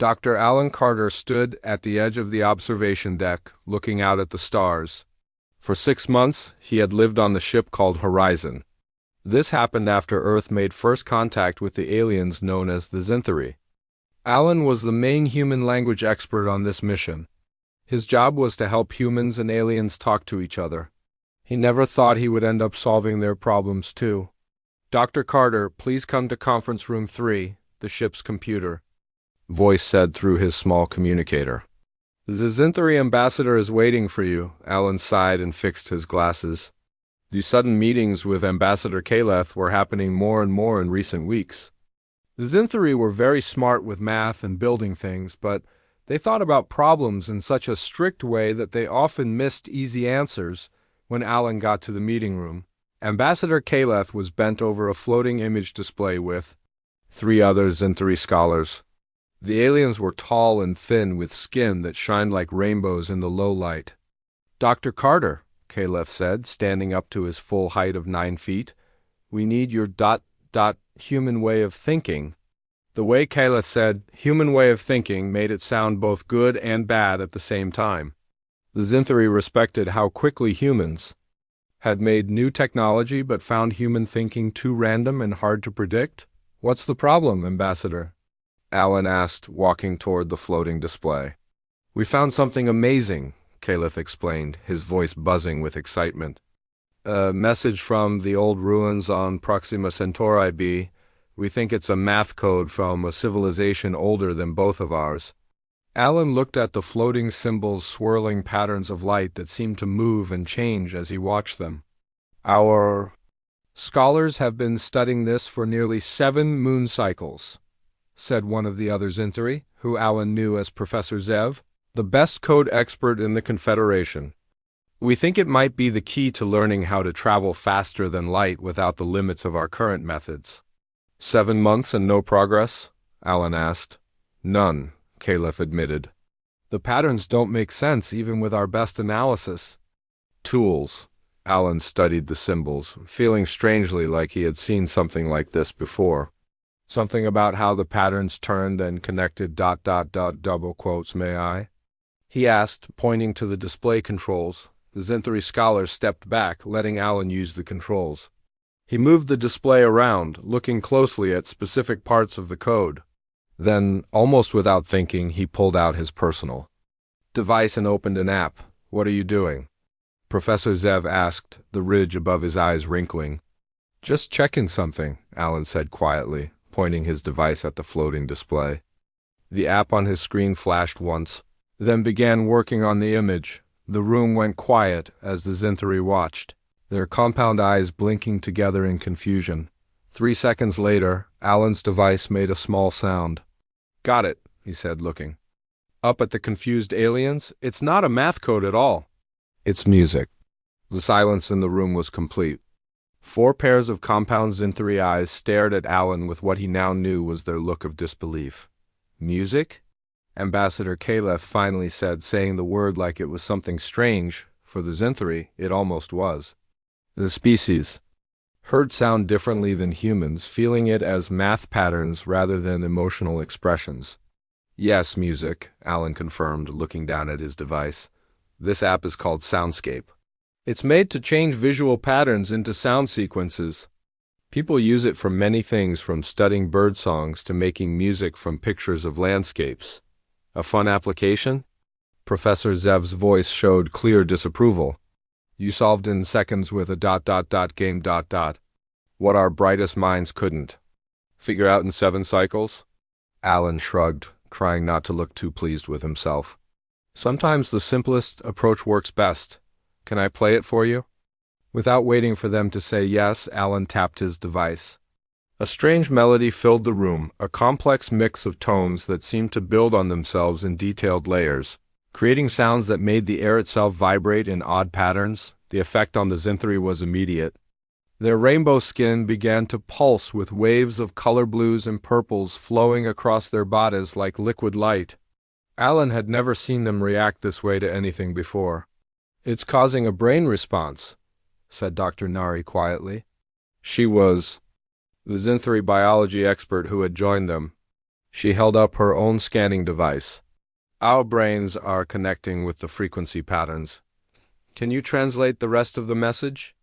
Dr. Alan Carter stood at the edge of the observation deck, looking out at the stars. For 6 months, he had lived on the ship called Horizon. This happened after Earth made first contact with the aliens known as the Xanthari. Alan was the main human language expert on this mission. His job was to help humans and aliens talk to each other. He never thought he would end up solving their problems too. "Dr. Carter, please come to conference room 3, the ship's computer," voice said through his small communicator. "The Xanthari ambassador is waiting for you," Alan sighed and fixed his glasses. The sudden meetings with Ambassador Kaleth were happening more and more in recent weeks. The Xanthari were very smart with math and building things, but they thought about problems in such a strict way that they often missed easy answers. When Alan got to the meeting room, Ambassador Kaleth was bent over a floating image display with 3 other Xanthari scholars. The aliens were tall and thin with skin that shined like rainbows in the low light. "Dr. Carter," Kaleth said, standing up to his full height of 9 feet, "we need your human way of thinking." The way Kaleth said human way of thinking made it sound both good and bad at the same time. The Xanthari respected how quickly humans had made new technology but found human thinking too random and hard to predict. "What's the problem, Ambassador?" Alan asked, walking toward the floating display. "We found something amazing," Kaleth explained, his voice buzzing with excitement. "A message from the old ruins on Proxima Centauri B. We think it's a math code from a civilization older than both of ours." Alan looked at the floating symbols, swirling patterns of light that seemed to move and change as he watched them. "Our scholars have been studying this for nearly 7 moon cycles," said one of the other Xanthari, who Alan knew as Professor Zev, the best code expert in the Confederation. "We think it might be the key to learning how to travel faster than light without the limits of our current methods." 7 months and no progress? Alan asked. "None," Kaleth admitted. "The patterns don't make sense even with our best analysis." "Tools." Alan studied the symbols, feeling strangely like he had seen something like this before. "Something about how the patterns turned and connected ... double quotes, may I?" he asked, pointing to the display controls. The Xanthari scholar stepped back, letting Alan use the controls. He moved the display around, looking closely at specific parts of the code. Then, almost without thinking, he pulled out his personal device and opened an app. "What are you doing?" Professor Zev asked, the ridge above his eyes wrinkling. "Just checking something," Alan said quietly, pointing his device at the floating display. The app on his screen flashed once, then began working on the image. The room went quiet as the Xanthari watched, their compound eyes blinking together in confusion. 3 seconds later, Alan's device made a small sound. "Got it," he said, looking up at the confused aliens. "It's not a math code at all. It's music." The silence in the room was complete. 4 pairs of compound Xanthari eyes stared at Alan with what he now knew was their look of disbelief. "Music?" Ambassador Kaleth finally said, saying the word like it was something strange. For the Xanthari, it almost was. The species heard sound differently than humans, feeling it as math patterns rather than emotional expressions. "Yes, music," Alan confirmed, looking down at his device. "This app is called Soundscape. It's made to change visual patterns into sound sequences. People use it for many things, from studying bird songs to making music from pictures of landscapes. A fun application?" Professor Zev's voice showed clear disapproval. "You solved in seconds with a ... game ... what our brightest minds couldn't figure out in 7 cycles?" Alan shrugged, trying not to look too pleased with himself. "Sometimes the simplest approach works best. Can I play it for you?" Without waiting for them to say yes, Alan tapped his device. A strange melody filled the room, a complex mix of tones that seemed to build on themselves in detailed layers, creating sounds that made the air itself vibrate in odd patterns. The effect on the Xanthari was immediate. Their rainbow skin began to pulse with waves of color blues and purples flowing across their bodies like liquid light. Alan had never seen them react this way to anything before. "It's causing a brain response," said Dr. Nari quietly. She was the Xanthari biology expert who had joined them. She held up her own scanning device. Our brains are connecting with the frequency patterns. Can you translate the rest of the message?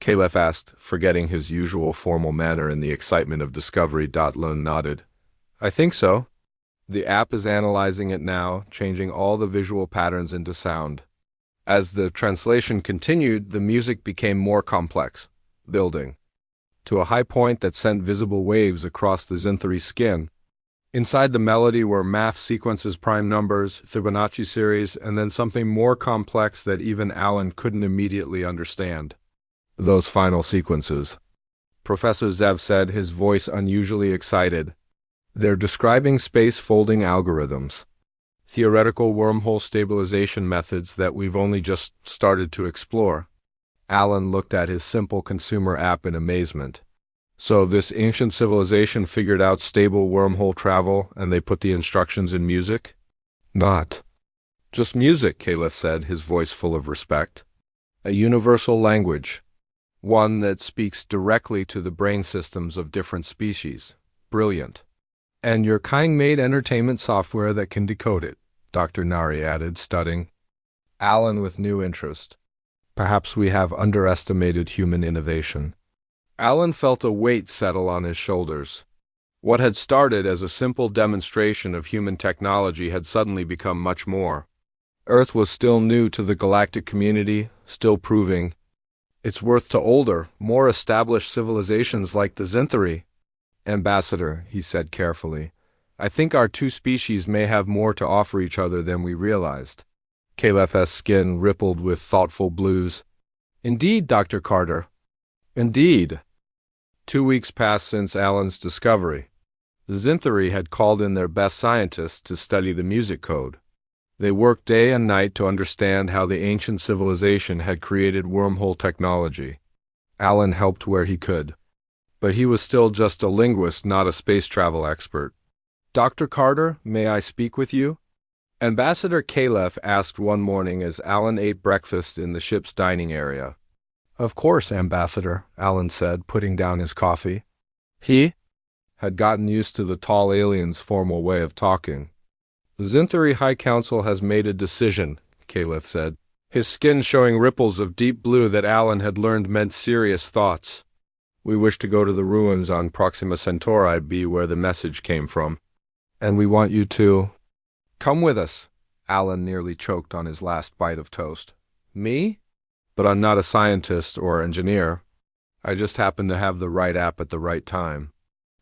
Caliph asked, forgetting his usual formal manner in the excitement of discovery. Lone nodded. I think so. The app is analyzing it now, changing all the visual patterns into sound. As the translation continued, the music became more complex, building to a high point that sent visible waves across the Zinthari's skin. Inside the melody were math sequences, prime numbers, Fibonacci series, and then something more complex that even Alan couldn't immediately understand. Those final sequences. Professor Zev said, his voice unusually excited. They're describing space folding algorithms, theoretical wormhole stabilization methods that we've only just started to explore. Alan looked at his simple consumer app in amazement. So this ancient civilization figured out stable wormhole travel, and they put the instructions in music? Not just music, Caliph said, his voice full of respect. A universal language. One that speaks directly to the brain systems of different species. Brilliant. And your kind made entertainment software that can decode it, Dr. Nari added, studying. Alan with new interest. Perhaps we have underestimated human innovation. Alan felt a weight settle on his shoulders. What had started as a simple demonstration of human technology had suddenly become much more. Earth was still new to the galactic community, still proving its worth to older, more established civilizations like the Zinthari. Ambassador, he said carefully, I think our two species may have more to offer each other than we realized. Caliph's skin rippled with thoughtful blues. Indeed, Dr. Carter. Indeed. 2 weeks passed since Alan's discovery. The Zinthari had called in their best scientists to study the music code. They worked day and night to understand how the ancient civilization had created wormhole technology. Alan helped where he could. But he was still just a linguist, not a space travel expert. Dr. Carter, may I speak with you? Ambassador Caliph asked one morning as Alan ate breakfast in the ship's dining area. Of course, Ambassador, Alan said, putting down his coffee. He had gotten used to the tall alien's formal way of talking. The Zinthari High Council has made a decision, Caliph said, his skin showing ripples of deep blue that Alan had learned meant serious thoughts. We wish to go to the ruins on Proxima Centauri B where the message came from. And we want you to come with us. Alan nearly choked on his last bite of toast. Me? But I'm not a scientist or engineer. I just happen to have the right app at the right time.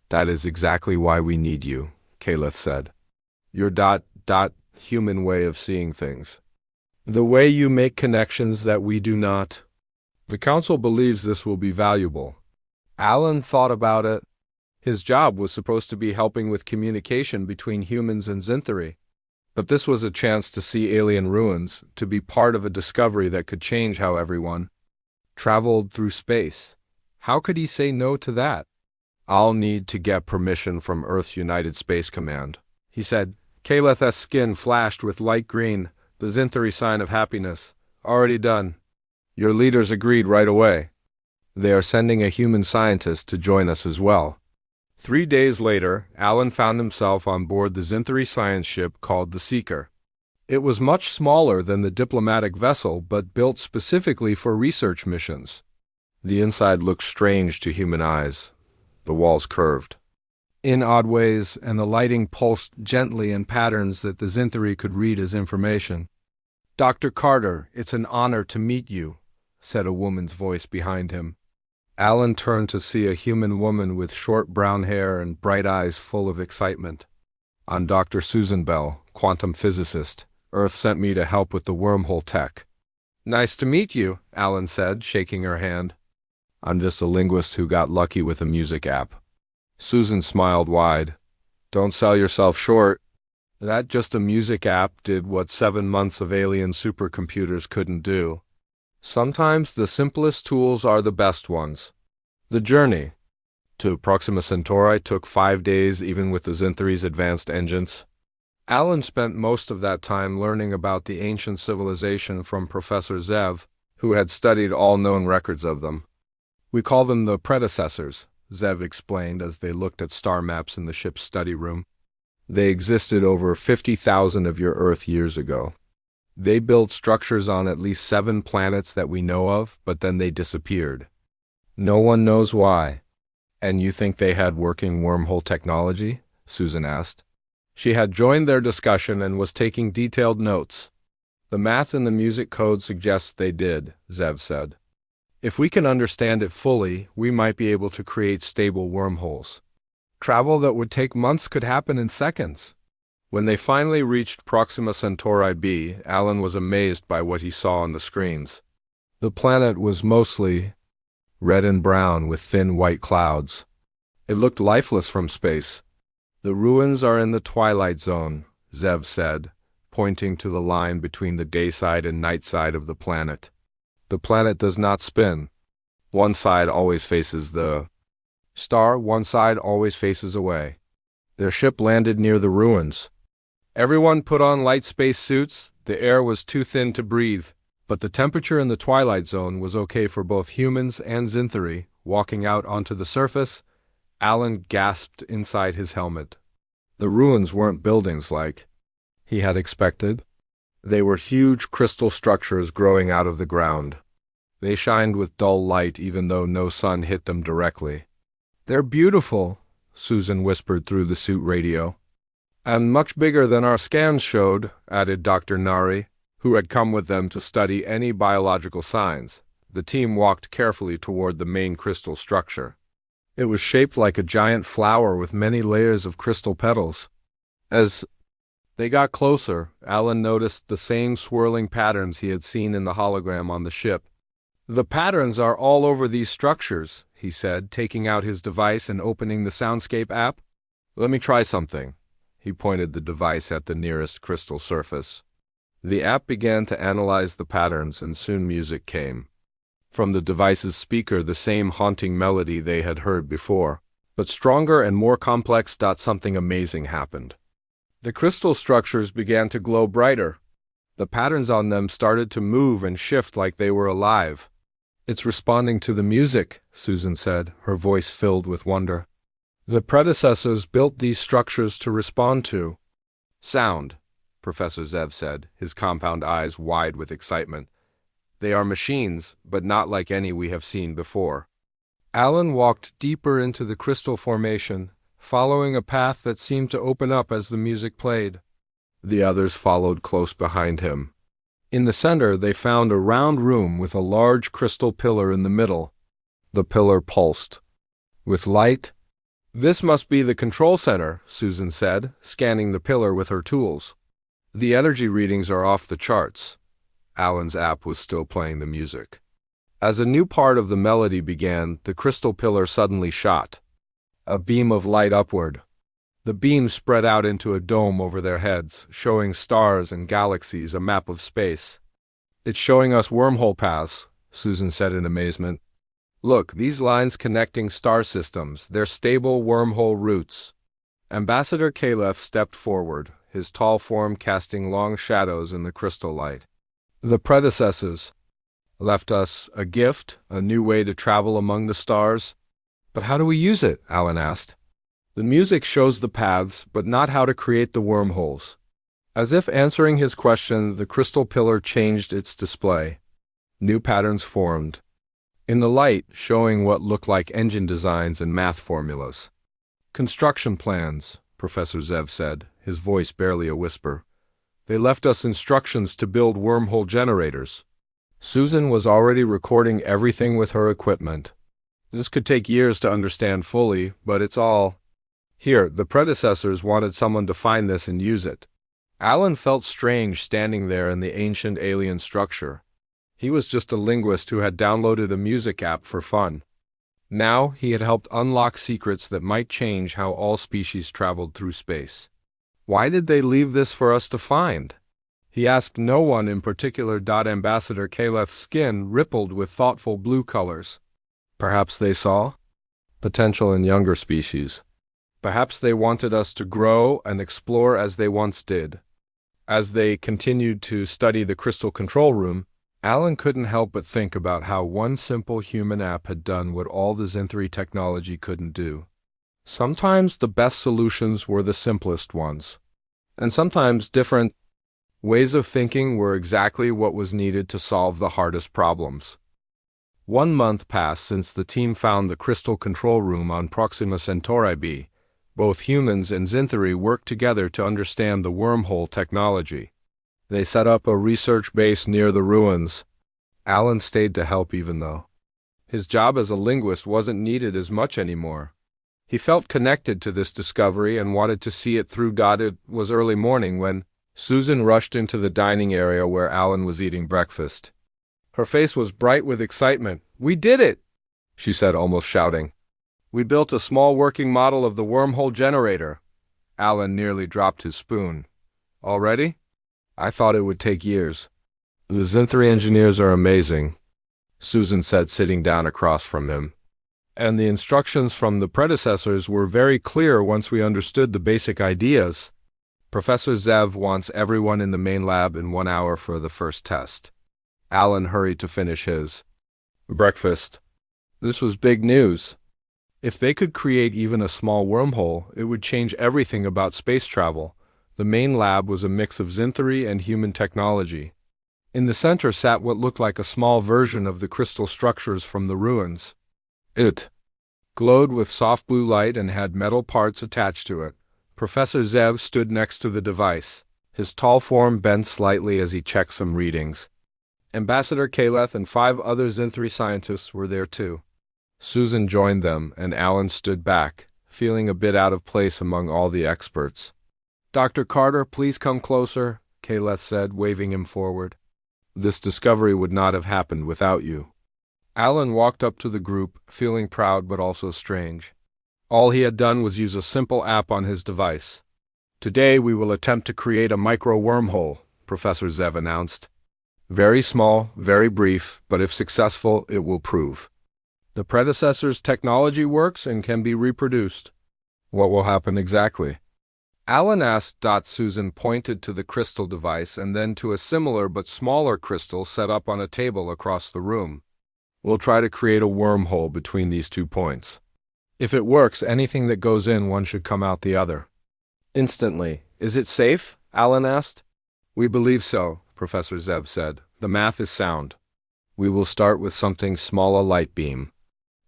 That is exactly why we need you, Caliph said. Your human way of seeing things. The way you make connections that we do not. The Council believes this will be valuable. Alan thought about it. His job was supposed to be helping with communication between humans and Zinthari. But this was a chance to see alien ruins, to be part of a discovery that could change how everyone traveled through space. How could he say no to that? I'll need to get permission from Earth's United Space Command, he said. Caliph's skin flashed with light green, the Zinthari sign of happiness. Already done. Your leaders agreed right away. They are sending a human scientist to join us as well. 3 days later, Alan found himself on board the Zinthari science ship called the Seeker. It was much smaller than the diplomatic vessel, but built specifically for research missions. The inside looked strange to human eyes. The walls curved in odd ways, and the lighting pulsed gently in patterns that the Zinthari could read as information. Dr. Carter, it's an honor to meet you, said a woman's voice behind him. Alan turned to see a human woman with short brown hair and bright eyes full of excitement. I'm Dr. Susan Bell, quantum physicist. Earth sent me to help with the wormhole tech. Nice to meet you, Alan said, shaking her hand. I'm just a linguist who got lucky with a music app. Susan smiled wide. Don't sell yourself short. That just a music app did what 7 months of alien supercomputers couldn't do. Sometimes the simplest tools are the best ones. The journey to Proxima Centauri took 5 days even with the Zinthari's advanced engines. Alan spent most of that time learning about the ancient civilization from Professor Zev, who had studied all known records of them. We call them the predecessors, Zev explained as they looked at star maps in the ship's study room. They existed over 50,000 of your Earth years ago. They built structures on at least 7 planets that we know of, but then they disappeared. No one knows why. And you think they had working wormhole technology? Susan asked. She had joined their discussion and was taking detailed notes. The math in the music code suggests they did, Zev said. If we can understand it fully, we might be able to create stable wormholes. Travel that would take months could happen in seconds. When they finally reached Proxima Centauri b, Alan was amazed by what he saw on the screens. The planet was mostly red and brown with thin white clouds. It looked lifeless from space. The ruins are in the twilight zone, Zev said, pointing to the line between the day side and night side of the planet. The planet does not spin. One side always faces the star, one side always faces away. Their ship landed near the ruins. Everyone put on light space suits. The air was too thin to breathe, but the temperature in the twilight zone was okay for both humans and Zinthari. Walking out onto the surface, Alan gasped inside his helmet. The ruins weren't buildings like he had expected. They were huge crystal structures growing out of the ground. They shined with dull light even though no sun hit them directly. "They're beautiful," Susan whispered through the suit radio. "And much bigger than our scans showed," added Dr. Nari, who had come with them to study any biological signs. The team walked carefully toward the main crystal structure. It was shaped like a giant flower with many layers of crystal petals. As they got closer, Alan noticed the same swirling patterns he had seen in the hologram on the ship. "The patterns are all over these structures," he said, taking out his device and opening the Soundscape app. "Let me try something." He pointed the device at the nearest crystal surface. The app began to analyze the patterns, and soon music came. From the device's speaker, the same haunting melody they had heard before, but stronger and more complex. Something amazing happened. The crystal structures began to glow brighter. The patterns on them started to move and shift like they were alive. "It's responding to the music," Susan said, her voice filled with wonder. "The predecessors built these structures to respond to sound," Professor Zev said, his compound eyes wide with excitement. "They are machines, but not like any we have seen before." Alan walked deeper into the crystal formation, following a path that seemed to open up as the music played. The others followed close behind him. In the center, they found a round room with a large crystal pillar in the middle. The pillar pulsed with light. "This must be the control center," Susan said, scanning the pillar with her tools. "The energy readings are off the charts." Alan's app was still playing the music. As a new part of the melody began, the crystal pillar suddenly shot a beam of light upward. The beam spread out into a dome over their heads, showing stars and galaxies, a map of space. "It's showing us wormhole paths," Susan said in amazement. "Look, these lines connecting star systems, they're stable wormhole routes." Ambassador Caleth stepped forward, his tall form casting long shadows in the crystal light. "The predecessors left us a gift, a new way to travel among the stars." "But how do we use it?" Alan asked. "The music shows the paths, but not how to create the wormholes." As if answering his question, the crystal pillar changed its display. New patterns formed in the light, showing what looked like engine designs and math formulas. "Construction plans," Professor Zev said, his voice barely a whisper. "They left us instructions to build wormhole generators." Susan was already recording everything with her equipment. This could take years to understand fully, but it's all here. The predecessors wanted someone to find this and use it. Alan felt strange standing there in the ancient alien structure. He was just a linguist who had downloaded a music app for fun. Now he had helped unlock secrets that might change how all species traveled through space. Why did they leave this for us to find? He asked no one in particular. Ambassador Caleth's skin rippled with thoughtful blue colors. Perhaps they saw potential in younger species. Perhaps they wanted us to grow and explore as they once did. As they continued to study the crystal control room, Alan couldn't help but think about how one simple human app had done what all the Zinthari technology couldn't do. Sometimes the best solutions were the simplest ones, and sometimes different ways of thinking were exactly what was needed to solve the hardest problems. 1 month passed since the team found the crystal control room on Proxima Centauri b. Both humans and Xanthari worked together to understand the wormhole technology. They set up a research base near the ruins. Alan stayed to help even though his job as a linguist wasn't needed as much anymore. He felt connected to this discovery and wanted to see it through. It was early morning when Susan rushed into the dining area where Alan was eating breakfast. Her face was bright with excitement. "We did it!" she said, almost shouting. "We built a small working model of the wormhole generator." Alan nearly dropped his spoon. "Already? I thought it would take years." "The Xanthari engineers are amazing," Susan said, sitting down across from him. "And the instructions from the predecessors were very clear once we understood the basic ideas. Professor Zev wants everyone in the main lab in 1 hour for the first test." Alan hurried to finish his breakfast. This was big news. If they could create even a small wormhole, it would change everything about space travel. The main lab was a mix of Xanthari and human technology. In the center sat what looked like a small version of the crystal structures from the ruins. It glowed with soft blue light and had metal parts attached to it. Professor Zev stood next to the device. His tall form bent slightly as he checked some readings. Ambassador Kaleth and 5 other Xanthari scientists were there too. Susan joined them, and Alan stood back, feeling a bit out of place among all the experts. "Dr. Carter, please come closer," Kaleth said, waving him forward. "This discovery would not have happened without you." Alan walked up to the group, feeling proud but also strange. All he had done was use a simple app on his device. "Today we will attempt to create a micro-wormhole," Professor Zev announced. "Very small, very brief, but if successful, it will prove the predecessor's technology works and can be reproduced." "What will happen exactly?" Alan asked. Susan pointed to the crystal device and then to a similar but smaller crystal set up on a table across the room. "We'll try to create a wormhole between these 2 points. If it works, anything that goes in one should come out the other." Instantly. "Is it safe?" Alan asked. "We believe so," Professor Zev said. "The math is sound. We will start with something small, a light beam."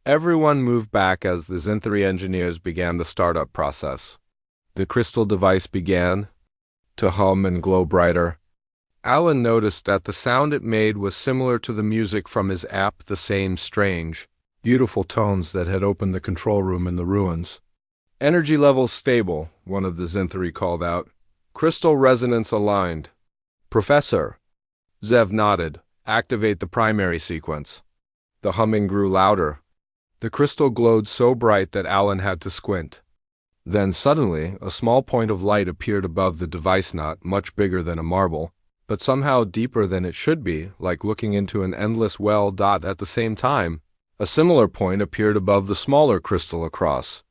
Everyone moved back as the Xanthari engineers began the startup process. The crystal device began to hum and glow brighter. Alan noticed that the sound it made was similar to the music from his app, the same strange, beautiful tones that had opened the control room in the ruins. "Energy levels stable," one of the Xanthari called out. "Crystal resonance aligned." "Professor," Zev nodded, "activate the primary sequence." The humming grew louder. The crystal glowed so bright that Alan had to squint. Then suddenly, a small point of light appeared above the device, not much bigger than a marble, but somehow deeper than it should be, like looking into an endless well. At the same time, a similar point appeared above the smaller crystal across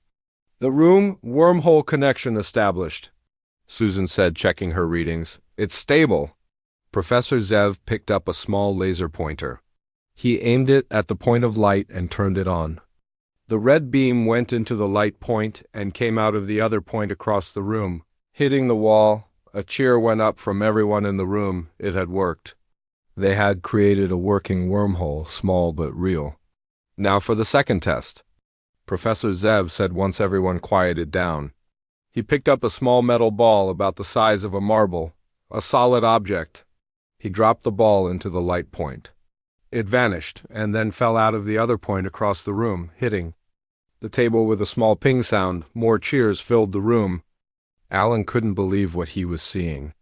the room. "Wormhole connection established," Susan said, checking her readings. "It's stable." Professor Zev picked up a small laser pointer. He aimed it at the point of light and turned it on. The red beam went into the light point and came out of the other point across the room, hitting the wall. A cheer went up from everyone in the room. It had worked. They had created a working wormhole, small but real. "Now for the second test," Professor Zev said once everyone quieted down. He picked up a small metal ball about the size of a marble, a solid object. He dropped the ball into the light point. It vanished, and then fell out of the other point across the room, hitting the table with a small ping sound. More cheers filled the room. Alan couldn't believe what he was seeing.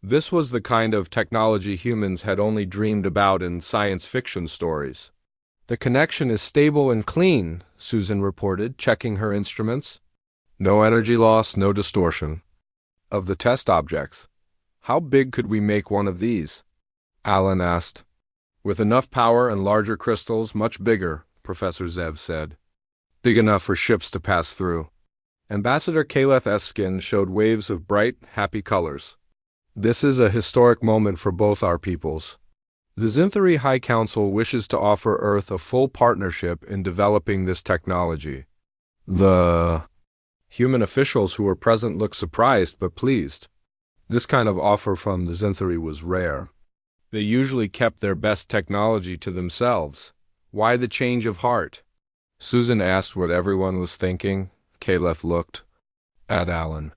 This was the kind of technology humans had only dreamed about in science fiction stories. "The connection is stable and clean," Susan reported, checking her instruments. "No energy loss, no distortion." "Of the test objects, how big could we make one of these?" Alan asked. "With enough power and larger crystals, much bigger," Professor Zev said. "Big enough for ships to pass through." Ambassador Kaleth's skin showed waves of bright, happy colors. "This is a historic moment for both our peoples. The Xanthari High Council wishes to offer Earth a full partnership in developing this technology." The Human officials who were present looked surprised but pleased. This kind of offer from the Zinthari was rare. They usually kept their best technology to themselves. Why the change of heart? Susan asked what everyone was thinking. Caleb looked at Alan.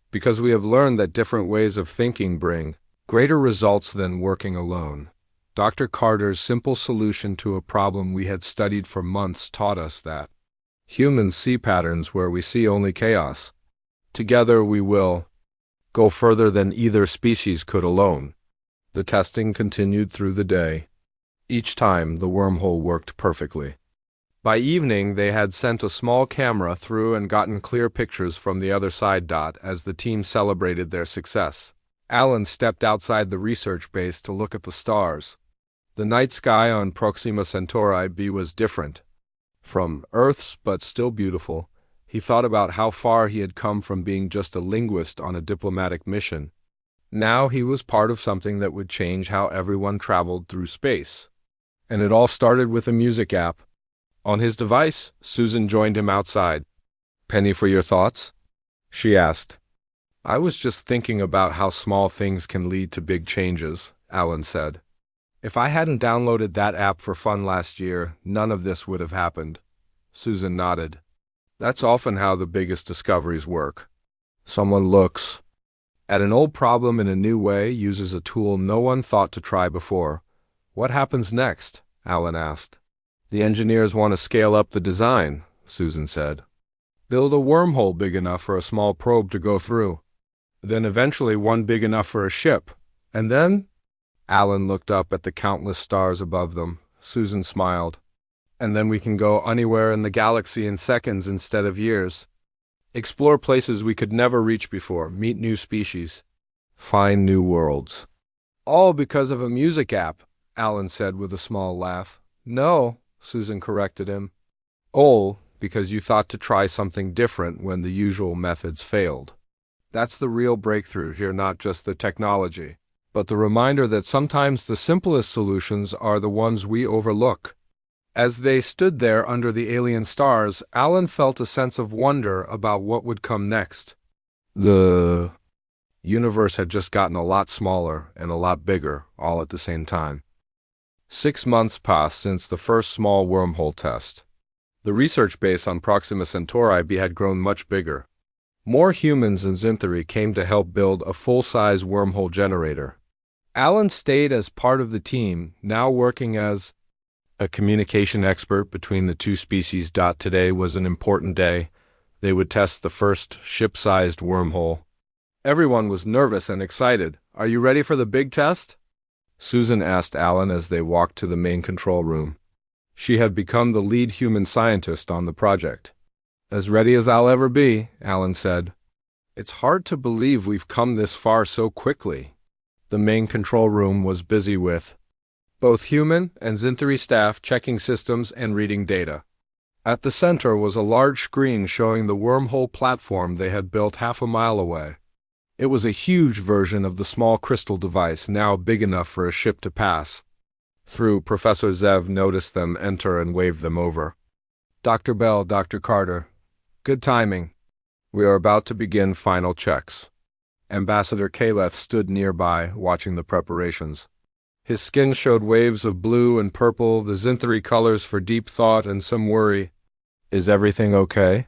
Because we have learned that different ways of thinking bring greater results than working alone. Dr. Carter's simple solution to a problem we had studied for months taught us that humans see patterns where we see only chaos. Together we will go further than either species could alone. The testing continued through the day. Each time, the wormhole worked perfectly. By evening, they had sent a small camera through and gotten clear pictures from the other side. As the team celebrated their success, Alan stepped outside the research base to look at the stars. The night sky on Proxima Centauri b was different from Earth's, but still beautiful. He thought about how far he had come from being just a linguist on a diplomatic mission. Now he was part of something that would change how everyone traveled through space. And it all started with a music app. On his device, Susan joined him outside. "Penny for your thoughts?" she asked. "I was just thinking about how small things can lead to big changes," Alan said. "If I hadn't downloaded that app for fun last year, none of this would have happened." Susan nodded. "That's often how the biggest discoveries work. Someone looks at an old problem in a new way, uses a tool no one thought to try before." "What happens next?" Alan asked. "The engineers want to scale up the design," Susan said. "Build a wormhole big enough for a small probe to go through. Then eventually one big enough for a ship. And then—" Alan looked up at the countless stars above them. Susan smiled. "And then we can go anywhere in the galaxy in seconds instead of years. Explore places we could never reach before, meet new species, find new worlds." "All because of a music app," Alan said with a small laugh. "No," Susan corrected him. "All because you thought to try something different when the usual methods failed. That's the real breakthrough here, not just the technology, but the reminder that sometimes the simplest solutions are the ones we overlook." As they stood there under the alien stars, Alan felt a sense of wonder about what would come next. The universe had just gotten a lot smaller and a lot bigger, all at the same time. 6 months passed since the first small wormhole test. The research base on Proxima Centauri b had grown much bigger. More humans and Zinthari came to help build a full-size wormhole generator. Alan stayed as part of the team, now working as a communication expert between the two species. Today was an important day. They would test the first ship-sized wormhole. Everyone was nervous and excited. "Are you ready for the big test?" Susan asked Alan as they walked to the main control room. She had become the lead human scientist on the project. "As ready as I'll ever be," Alan said. "It's hard to believe we've come this far so quickly." The main control room was busy with both human and Zinthari staff checking systems and reading data. At the center was a large screen showing the wormhole platform they had built half a mile away. It was a huge version of the small crystal device, now big enough for a ship to pass through. Professor Zev noticed them enter and waved them over. "Dr. Bell, Dr. Carter. Good timing. We are about to begin final checks." Ambassador Caleb stood nearby, watching the preparations. His skin showed waves of blue and purple, the Zinthari colors for deep thought and some worry. "Is everything okay,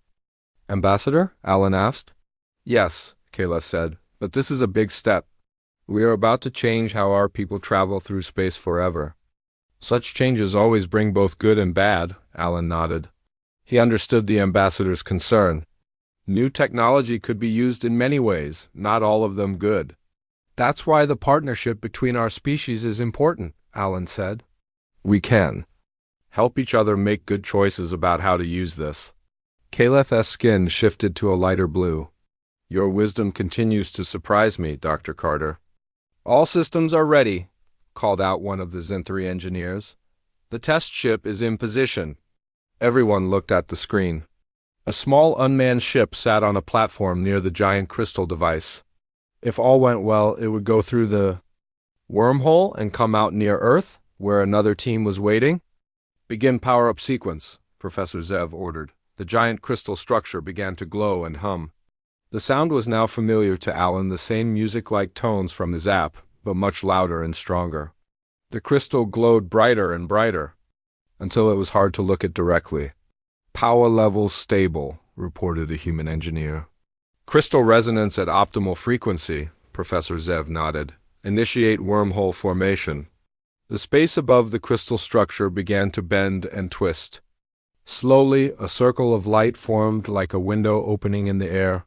Ambassador?" Alan asked. "Yes," Caleb said, "but this is a big step. We are about to change how our people travel through space forever." "Such changes always bring both good and bad," Alan nodded. He understood the ambassador's concern. New technology could be used in many ways, not all of them good. "That's why the partnership between our species is important," Alan said. "We can help each other make good choices about how to use this." Caleb's skin shifted to a lighter blue. "Your wisdom continues to surprise me, Dr. Carter." "All systems are ready," called out one of the Zinthari engineers. "The test ship is in position." Everyone looked at the screen. A small unmanned ship sat on a platform near the giant crystal device. If all went well, it would go through the wormhole and come out near Earth, where another team was waiting. "Begin power-up sequence," Professor Zev ordered. The giant crystal structure began to glow and hum. The sound was now familiar to Alan, the same music-like tones from his app, but much louder and stronger. The crystal glowed brighter and brighter, until it was hard to look at directly. "Power levels stable," reported a human engineer. "Crystal resonance at optimal frequency," Professor Zev nodded. "Initiate wormhole formation." The space above the crystal structure began to bend and twist. Slowly, a circle of light formed like a window opening in the air.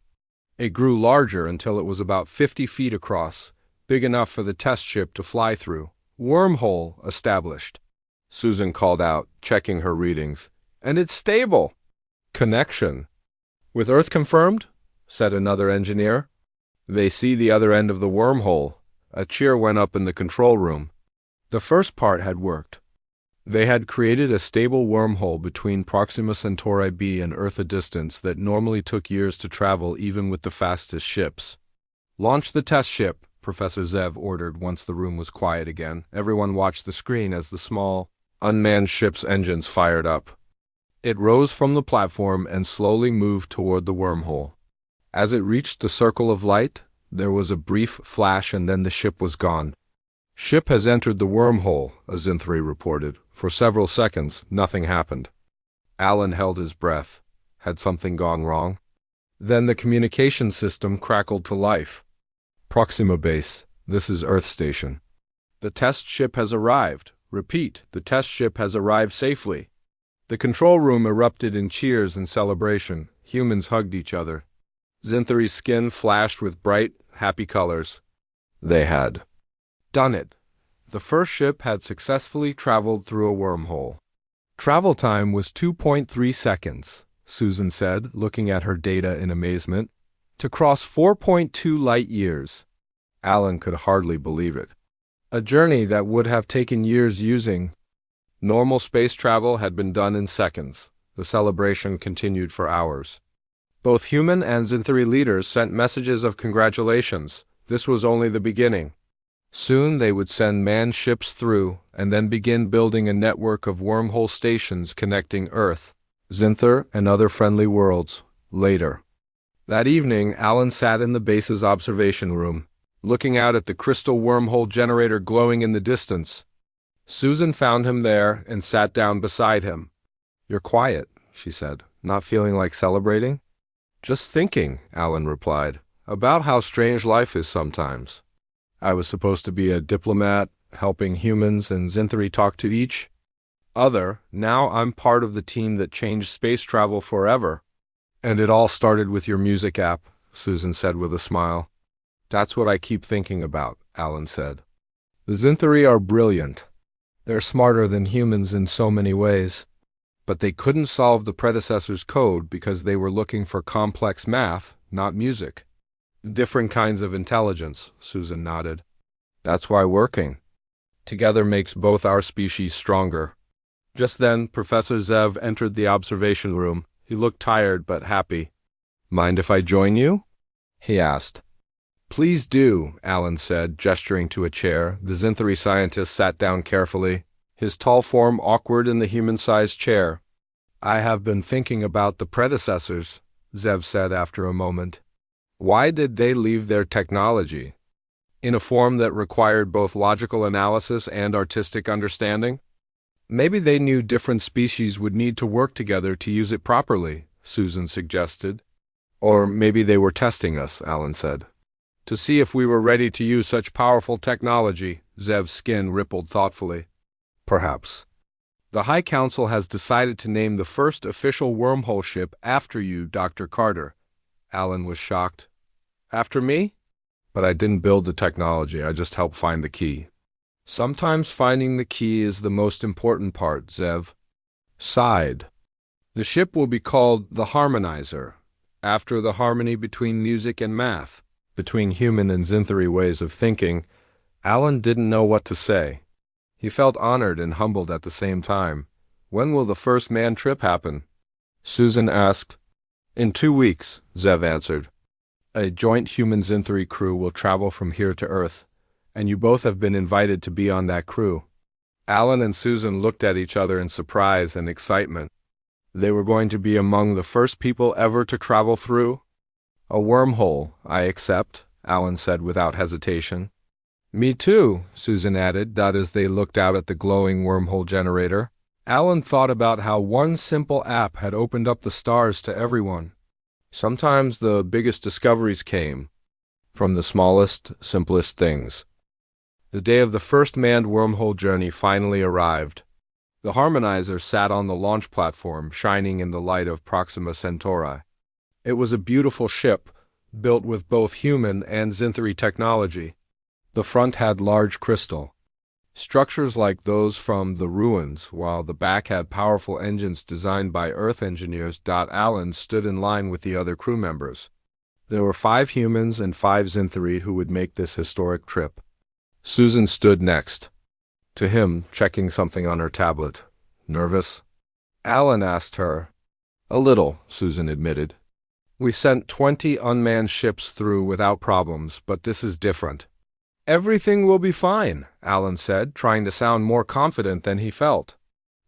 It grew larger until it was about 50 feet across, big enough for the test ship to fly through. "Wormhole established," Susan called out, checking her readings. "And it's stable." "Connection with Earth confirmed," said another engineer. "They see the other end of the wormhole." A cheer went up in the control room. The first part had worked. They had created a stable wormhole between Proxima Centauri b and Earth, a distance that normally took years to travel even with the fastest ships. "Launch the test ship," Professor Zev ordered once the room was quiet again. Everyone watched the screen as the small, unmanned ship's engines fired up. It rose from the platform and slowly moved toward the wormhole. As it reached the circle of light, there was a brief flash and then the ship was gone. "Ship has entered the wormhole," a Zinthri reported. For several seconds, nothing happened. Alan held his breath. Had something gone wrong? Then the communication system crackled to life. "Proxima Base, this is Earth Station. The test ship has arrived. Repeat, the test ship has arrived safely." The control room erupted in cheers and celebration. Humans hugged each other. Zinthri's skin flashed with bright, happy colors. They had done it. The first ship had successfully traveled through a wormhole. Travel time was 2.3 seconds, Susan said, looking at her data in amazement. To cross 4.2 light years. Alan could hardly believe it. A journey that would have taken years using normal space travel had been done in seconds. The celebration continued for hours. Both human and Zinthri leaders sent messages of congratulations. This was only the beginning. Soon they would send manned ships through, and then begin building a network of wormhole stations connecting Earth, Zinther, and other friendly worlds, later. That evening, Alan sat in the base's observation room, looking out at the crystal wormhole generator glowing in the distance. Susan found him there and sat down beside him. "You're quiet," she said. "Not feeling like celebrating?" "Just thinking," Alan replied, "about how strange life is sometimes. I was supposed to be a diplomat, helping humans and Zinthri talk to each other. Now I'm part of the team that changed space travel forever." "And it all started with your music app," Susan said with a smile. "That's what I keep thinking about," Alan said. "The Zinthri are brilliant. They're smarter than humans in so many ways. But they couldn't solve the predecessor's code because they were looking for complex math, not music." "Different kinds of intelligence," Susan nodded. "That's why working together makes both our species stronger." Just then, Professor Zev entered the observation room. He looked tired but happy. "Mind if I join you?" he asked. "Please do," Alan said, gesturing to a chair. The Zinthri scientist sat down carefully, his tall form awkward in the human-sized chair. "I have been thinking about the predecessors," Zev said after a moment. "Why did they leave their technology in a form that required both logical analysis and artistic understanding?" "Maybe they knew different species would need to work together to use it properly," Susan suggested. "Or maybe they were testing us," Alan said. "To see if we were ready to use such powerful technology," Zev's skin rippled thoughtfully. "Perhaps. The High Council has decided to name the first official wormhole ship after you, Dr. Carter." Alan was shocked. "After me?" "But I didn't build the technology, I just helped find the key." "Sometimes finding the key is the most important part," Zev sighed. "The ship will be called the Harmonizer, after the harmony between music and math, between human and Zinthri ways of thinking." Alan didn't know what to say. He felt honored and humbled at the same time. "When will the first manned trip happen?" Susan asked. "In 2 weeks," Zev answered. "A joint human Zinthri crew will travel from here to Earth, and you both have been invited to be on that crew." Alan and Susan looked at each other in surprise and excitement. They were going to be among the first people ever to travel through? A wormhole, I accept, Alan said without hesitation. Me too, Susan added, as they looked out at the glowing wormhole generator. Alan thought about how one simple app had opened up the stars to everyone. Sometimes the biggest discoveries came from the smallest, simplest things. The day of the first manned wormhole journey finally arrived. The Harmonizer sat on the launch platform, shining in the light of Proxima Centauri. It was a beautiful ship, built with both human and Xanthari technology. The front had large crystal structures like those from the ruins, while the back had powerful engines designed by Earth engineers. Alan stood in line with the other crew members. There were 5 humans and 5 Xanthari who would make this historic trip. Susan stood next to him, checking something on her tablet. Nervous? Alan asked her. A little, Susan admitted. We sent 20 unmanned ships through without problems, but this is different. Everything will be fine, Alan said, trying to sound more confident than he felt.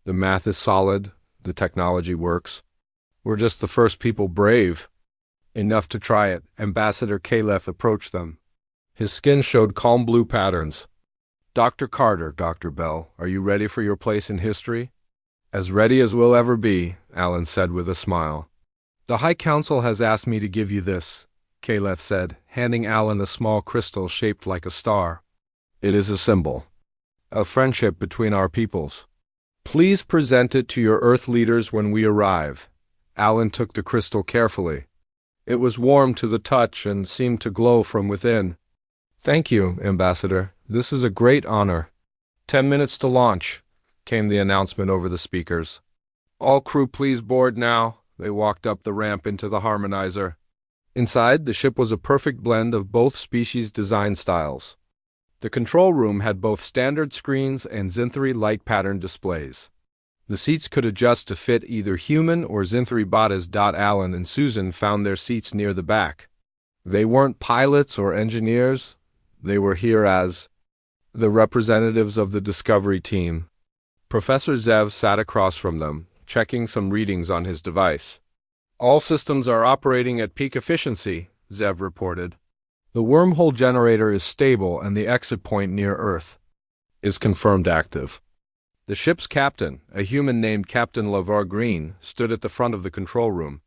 The math is solid, the technology works. We're just the first people brave enough to try it. Ambassador Caleth approached them. His skin showed calm blue patterns. Dr. Carter, Dr. Bell, are you ready for your place in history? As ready as we'll ever be, Alan said with a smile. The High Council has asked me to give you this, Caleth said, handing Alan a small crystal shaped like a star. It is a symbol of friendship between our peoples. Please present it to your Earth leaders when we arrive. Alan took the crystal carefully. It was warm to the touch and seemed to glow from within. Thank you, Ambassador. This is a great honor. 10 minutes to launch, came the announcement over the speakers. All crew please board now. They walked up the ramp into the Harmonizer. Inside, the ship was a perfect blend of both species' design styles. The control room had both standard screens and Xanthari light pattern displays. The seats could adjust to fit either human or Xanthari bodies. Alan and Susan found their seats near the back. They weren't pilots or engineers. They were here as the representatives of the Discovery team. Professor Zev sat across from them, checking some readings on his device. All systems are operating at peak efficiency, Zev reported. The wormhole generator is stable and the exit point near Earth is confirmed active. The ship's captain, a human named Captain LeVar Green, stood at the front of the control room.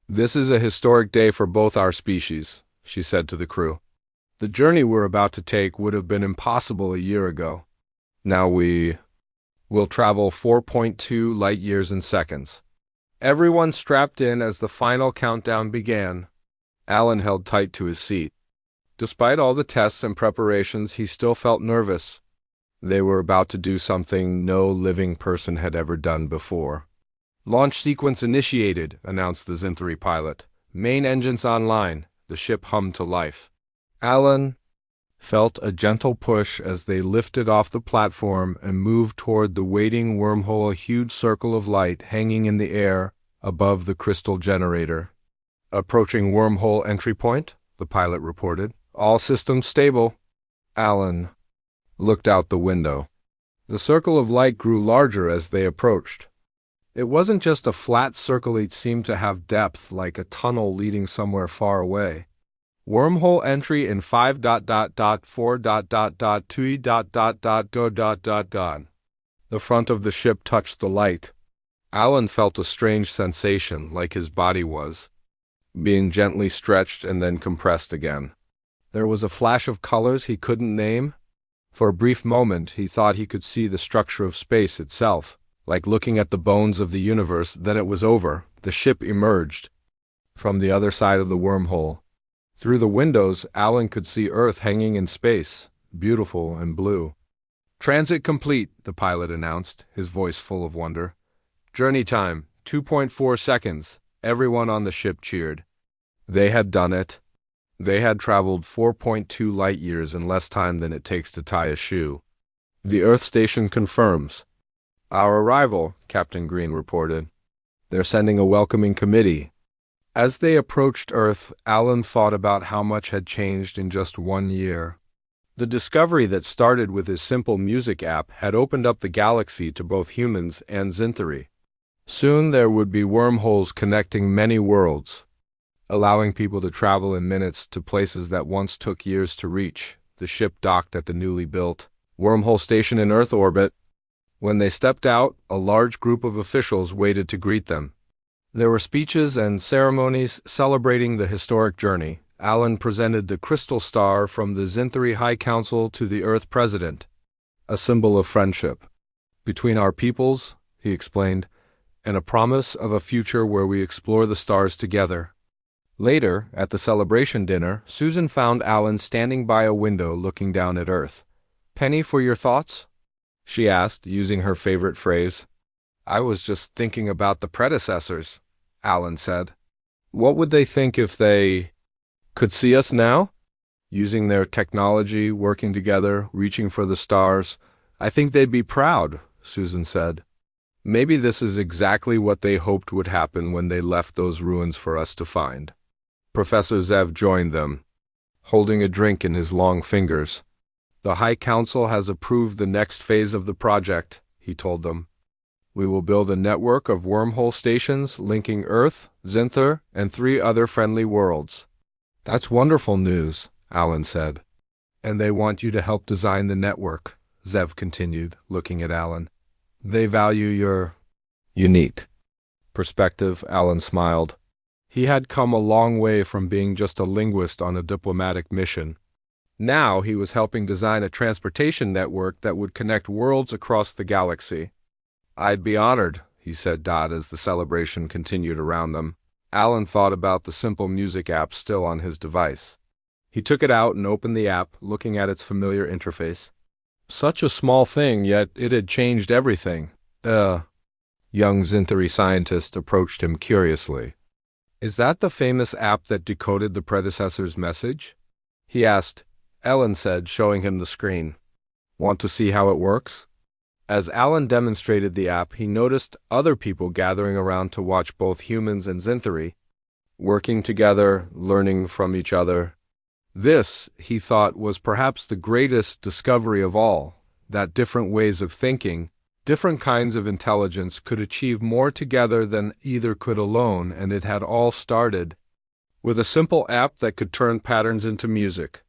This is a historic day for both our species, she said to the crew. The journey we're about to take would have been impossible a year ago. Now we will travel 4.2 light years in seconds. Everyone strapped in as the final countdown began. Alan held tight to his seat. Despite all the tests and preparations, he still felt nervous. They were about to do something no living person had ever done before. Launch sequence initiated, announced the Xanthari pilot. Main engines online. The ship hummed to life. Alan felt a gentle push as they lifted off the platform and moved toward the waiting wormhole, a huge circle of light hanging in the air above the crystal generator. Approaching wormhole entry point, the pilot reported. All systems stable. Alan looked out the window. The circle of light grew larger as they approached. It wasn't just a flat circle, it seemed to have depth, like a tunnel leading somewhere far away. Wormhole entry in 5.4.2.go. The front of the ship touched the light. Alan felt a strange sensation, like his body was being gently stretched and then compressed again. There was a flash of colors he couldn't name. For a brief moment, he thought he could see the structure of space itself, like looking at the bones of the universe. Then it was over. The ship emerged from the other side of the wormhole. Through the windows, Alan could see Earth hanging in space, beautiful and blue. Transit complete, the pilot announced, his voice full of wonder. Journey time, 2.4 seconds. Everyone on the ship cheered. They had done it. They had traveled 4.2 light years in less time than it takes to tie a shoe. The Earth station confirms our arrival, Captain Green reported. They're sending a welcoming committee. As they approached Earth, Alan thought about how much had changed in just 1 year. The discovery that started with his simple music app had opened up the galaxy to both humans and Xanthari. Soon there would be wormholes connecting many worlds, allowing people to travel in minutes to places that once took years to reach. The ship docked at the newly built wormhole station in Earth orbit. When they stepped out, a large group of officials waited to greet them. There were speeches and ceremonies celebrating the historic journey. Alan presented the crystal star from the Zinthari High Council to the Earth President, a symbol of friendship between our peoples, he explained, and a promise of a future where we explore the stars together. Later, at the celebration dinner, Susan found Alan standing by a window looking down at Earth. "Penny for your thoughts?" she asked, using her favorite phrase. "I was just thinking about the predecessors," Alan said. "What would they think if they could see us now? Using their technology, working together, reaching for the stars. I think they'd be proud," Susan said. "Maybe this is exactly what they hoped would happen when they left those ruins for us to find." Professor Zev joined them, holding a drink in his long fingers. "The High Council has approved the next phase of the project," he told them. "We will build a network of wormhole stations linking Earth, Zinthar, and 3 other friendly worlds." "That's wonderful news," Alan said. "And they want you to help design the network," Zev continued, looking at Alan. "They value your unique perspective." Alan smiled. He had come a long way from being just a linguist on a diplomatic mission. Now he was helping design a transportation network that would connect worlds across the galaxy. "I'd be honored," he said as the celebration continued around them. Alan thought about the simple music app still on his device. He took it out and opened the app, looking at its familiar interface. Such a small thing, yet it had changed everything. Young Zinthari scientist approached him curiously. "Is that the famous app that decoded the predecessor's message?" he asked. Ellen said, showing him the screen. "Want to see how it works?" As Alan demonstrated the app, he noticed other people gathering around to watch, both humans and Zinthari, working together, learning from each other. This, he thought, was perhaps the greatest discovery of all, that different ways of thinking, different kinds of intelligence could achieve more together than either could alone, and it had all started with a simple app that could turn patterns into music.